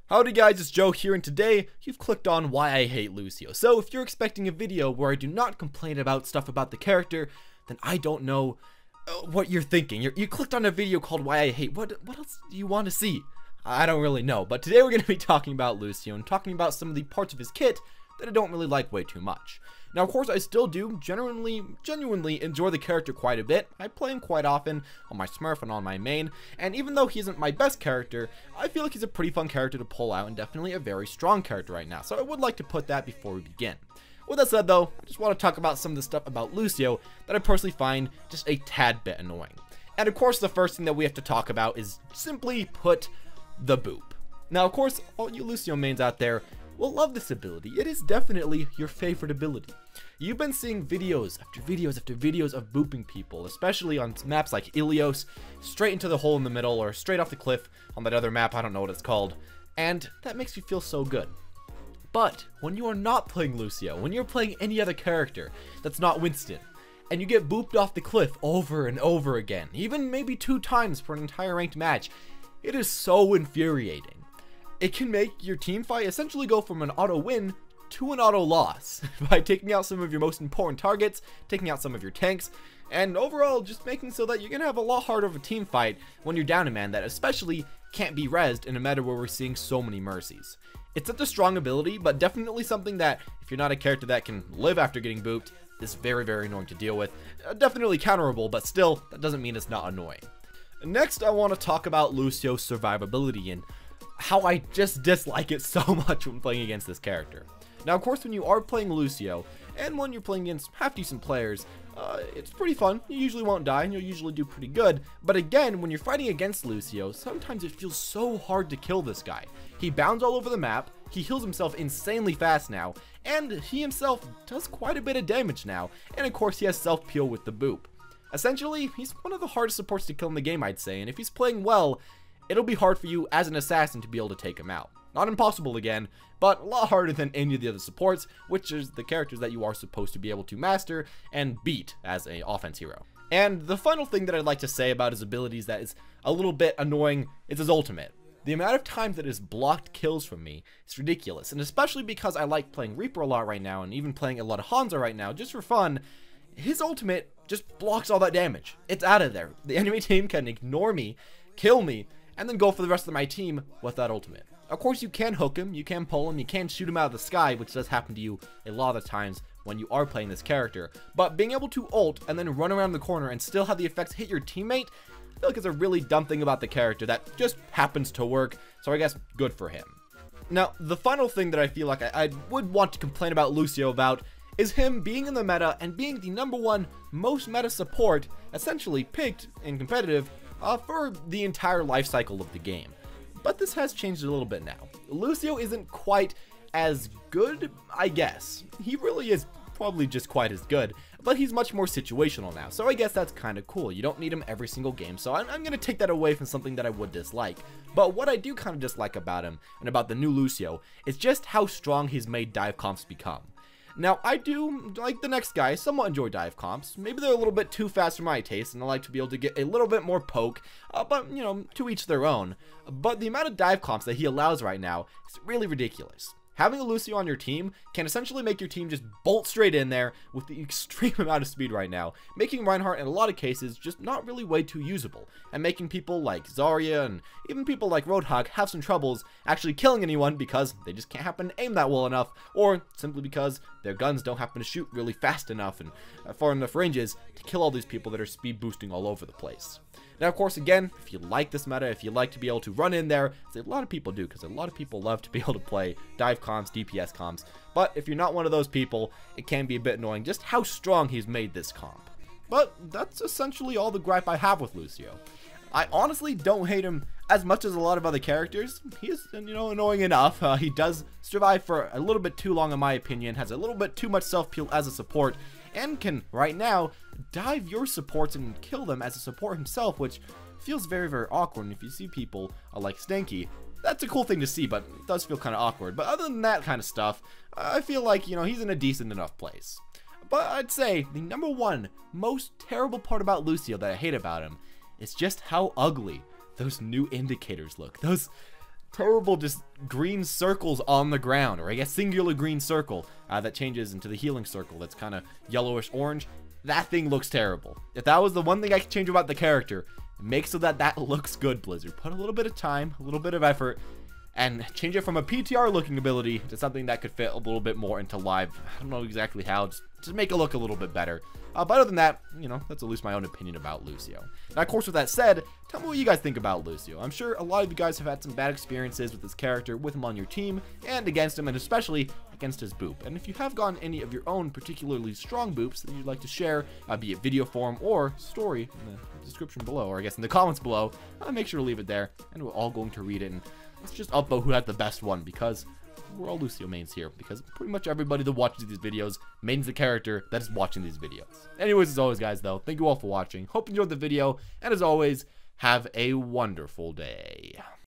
Howdy guys, it's Joe here, and today you've clicked on Why I Hate Lucio. So if you're expecting a video where I do not complain about stuff about the character, then I don't know what you're thinking. You clicked on a video called Why I Hate. What else do you want to see? I don't really know, but today we're going to be talking about Lucio and talking about some of the parts of his kit that I don't really like way too much. Now, of course, I still do genuinely enjoy the character quite a bit. I play him quite often on my Smurf and on my main, and even though he isn't my best character, I feel like he's a pretty fun character to pull out and definitely a very strong character right now, so I would like to put that before we begin. With that said, though, I just want to talk about some of the stuff about Lucio that I personally find just a tad bit annoying. And of course, the first thing that we have to talk about is simply put, the boop. Now, of course, all you Lucio mains out there will love this ability. It is definitely your favorite ability. You've been seeing videos after videos after videos of booping people, especially on maps like Ilios, straight into the hole in the middle, or straight off the cliff on that other map, I don't know what it's called, and that makes you feel so good. But when you are not playing Lucio, when you're playing any other character that's not Winston, and you get booped off the cliff over and over again, even maybe 2 times for an entire ranked match, it is so infuriating. It can make your team fight essentially go from an auto win to an auto loss by taking out some of your most important targets, taking out some of your tanks, and overall just making so that you're gonna have a lot harder of a team fight when you're down a man that especially can't be rezzed in a meta where we're seeing so many mercies. It's such a strong ability, but definitely something that if you're not a character that can live after getting booped, is very annoying to deal with. Definitely counterable, but still, that doesn't mean it's not annoying. Next, I want to talk about Lucio's survivability and how I just dislike it so much when playing against this character. Now, of course, when you are playing Lucio, and when you're playing against half-decent players, it's pretty fun. You usually won't die, and you'll usually do pretty good. But again, when you're fighting against Lucio, sometimes it feels so hard to kill this guy. He bounds all over the map, he heals himself insanely fast now, and he himself does quite a bit of damage now, and of course he has self-peel with the boop. Essentially, he's one of the hardest supports to kill in the game, I'd say, and if he's playing well, it'll be hard for you as an assassin to be able to take him out. Not impossible again, but a lot harder than any of the other supports, which is the characters that you are supposed to be able to master and beat as an offense hero. And the final thing that I'd like to say about his abilities that is a little bit annoying is his ultimate. The amount of times that has blocked kills from me is ridiculous, and especially because I like playing Reaper a lot right now, and even playing a lot of Hanzo right now, just for fun, his ultimate just blocks all that damage. It's out of there. The enemy team can ignore me, kill me, and then go for the rest of my team with that ultimate. Of course, you can hook him, you can pull him, you can shoot him out of the sky, which does happen to you a lot of the times when you are playing this character. But being able to ult and then run around the corner and still have the effects hit your teammate, I feel like it's a really dumb thing about the character that just happens to work, so I guess good for him. Now, the final thing that I feel like I would want to complain about Lucio about is him being in the meta and being the #1 most meta support, essentially picked in competitive, for the entire life cycle of the game. But this has changed a little bit now. Lucio isn't quite as good, I guess. He really is probably just quite as good, but he's much more situational now, so I guess that's kind of cool. You don't need him every single game, so I'm going to take that away from something that I would dislike. But what I do kind of dislike about him, and about the new Lucio, is just how strong he's made dive comps become. Now, I do, like the next guy, somewhat enjoy dive comps. Maybe they're a little bit too fast for my taste, and I like to be able to get a little bit more poke, but, you know, to each their own. But the amount of dive comps that he allows right now is really ridiculous. Having a Lucio on your team can essentially make your team just bolt straight in there with the extreme amount of speed right now, making Reinhardt in a lot of cases just not really way too usable, and making people like Zarya and even people like Roadhog have some troubles actually killing anyone because they just can't happen to aim that well enough, or simply because their guns don't happen to shoot really fast enough and far enough ranges to kill all these people that are speed boosting all over the place. Now, of course, again, if you like this meta, if you like to be able to run in there, as a lot of people do, because a lot of people love to be able to play dive comps, DPS comps, but if you're not one of those people, it can be a bit annoying just how strong he's made this comp. But that's essentially all the gripe I have with Lucio. I honestly don't hate him as much as a lot of other characters. He is, you know, annoying enough. He does survive for a little bit too long in my opinion, has a little bit too much self-peel as a support, and can, right now, dive your supports and kill them as a support himself, which feels very awkward. And if you see people like Stanky, that's a cool thing to see, but it does feel kind of awkward. But other than that kind of stuff, I feel like, you know, he's in a decent enough place. But I'd say the #1 most terrible part about Lucio that I hate about him is just how ugly those new indicators look. Those terrible just green circles on the ground, or I guess singular green circle that changes into the healing circle that's kind of yellowish orange. That thing looks terrible. If that was the one thing I could change about the character, make so that that looks good, Blizzard. Put a little bit of time, a little bit of effort, and change it from a PTR looking ability to something that could fit a little bit more into live. I don't know exactly how, just make it look a little bit better. But other than that, you know, that's at least my own opinion about Lucio. Now, of course, with that said, tell me what you guys think about Lucio. I'm sure a lot of you guys have had some bad experiences with this character, with him on your team, and against him, and especially against his boop. And if you have gotten any of your own particularly strong boops that you'd like to share, be it video form or story in the description below, or I guess in the comments below, make sure to leave it there, and we're all going to read it, and let's just upvote who had the best one, because we're all Lucio mains here, because pretty much everybody that watches these videos mains the character that is watching these videos. Anyways, as always, guys, though, thank you all for watching. Hope you enjoyed the video, and as always, have a wonderful day.